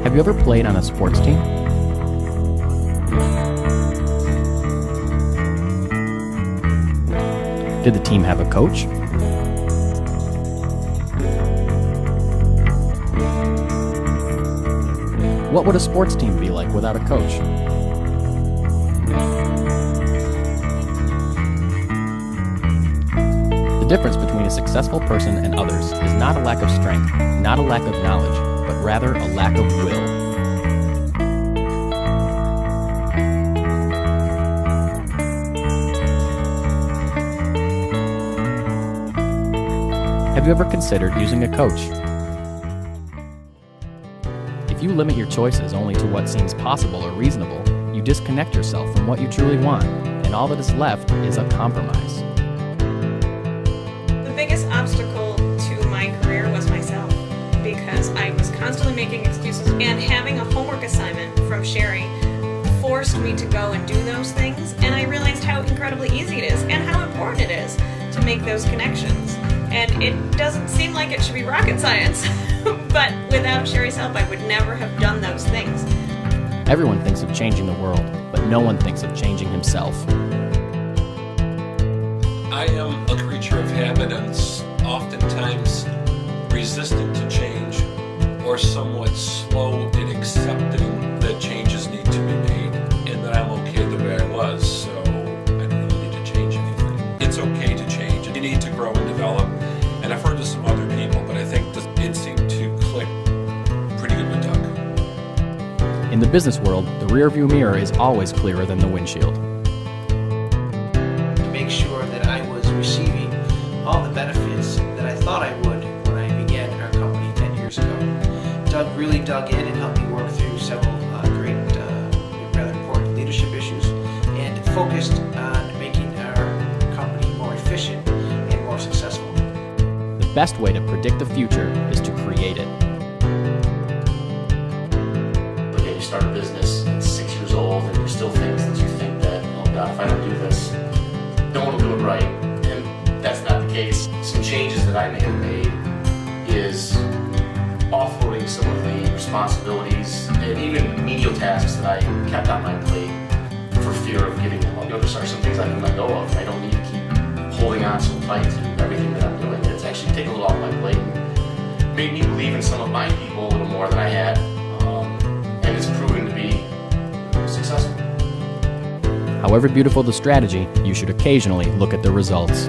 Have you ever played on a sports team? Did the team have a coach? What would a sports team be like without a coach? The difference between a successful person and others is not a lack of strength, not a lack of knowledge, but rather a lack of will. Have you ever considered using a coach? If you limit your choices only to what seems possible or reasonable, you disconnect yourself from what you truly want, and all that is left is a compromise. The biggest obstacle to my career was myself, because I was constantly making excuses, and having a homework assignment from Sherry forced me to go and do those things, and I realized how incredibly easy it is and how important it is to make those connections. And it doesn't seem like it should be rocket science, but without Sherry's help I would never have done those things. Everyone thinks of changing the world, but no one thinks of changing himself. I am a creature of habit and oftentimes resistant to change, or somewhat slow in accepting that changes need to be made and that I'm okay the way I was, so I don't really need to change anything. It's okay to change. You need to grow and develop. And I've heard this from other people, but I think it seemed to click pretty good with Doug. In the business world, the rearview mirror is always clearer than the windshield. To make sure that I was receiving all the benefits that I thought I would when I began our company 10 years ago, Doug really dug in and helped me work through several great, rather important leadership issues, and focused on making our company more efficient and more successful. The best way to predict the future is to create it. Again, you start a business at 6 years old and there's still things that you think that, oh God, if I don't do this, no one will do it right. And that's not the case. Some changes that I may have made is offloading some of the responsibilities and even menial tasks that I kept on my plate for fear of giving them up. There are some things I can let go of. I don't need to keep holding on so tight to everything that I'm doing. It's actually taken a little off my plate and made me believe in some of my people a little more than I had, and it's proven to be successful. However beautiful the strategy, you should occasionally look at the results.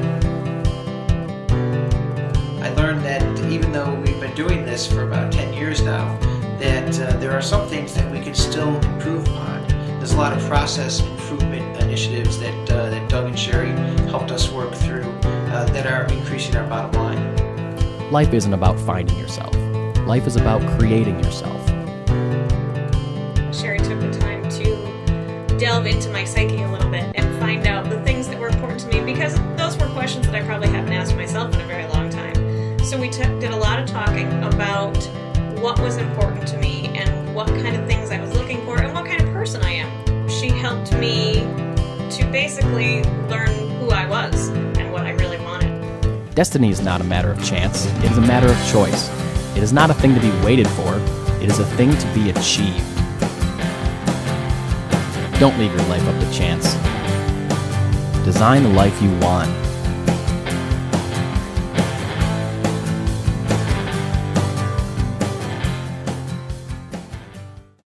I learned that even though we've been doing this for about 10 years now, that there are some things that we can still improve upon. There's a lot of process improvement initiatives that Doug and Sherry helped us work through that are increasing our bottom line. Life isn't about finding yourself. Life is about creating yourself. Sherry took the time to delve into my psyche a little bit and find out the things that were important to me, because those were questions that I probably haven't asked myself in a very long time. So we did a lot of talking about what was important to me and what kind of things I was looking for and what kind of person I am. She helped me to basically learn who I was and what I really wanted. Destiny is not a matter of chance, it is a matter of choice. It is not a thing to be waited for, it is a thing to be achieved. Don't leave your life up to chance. Design the life you want.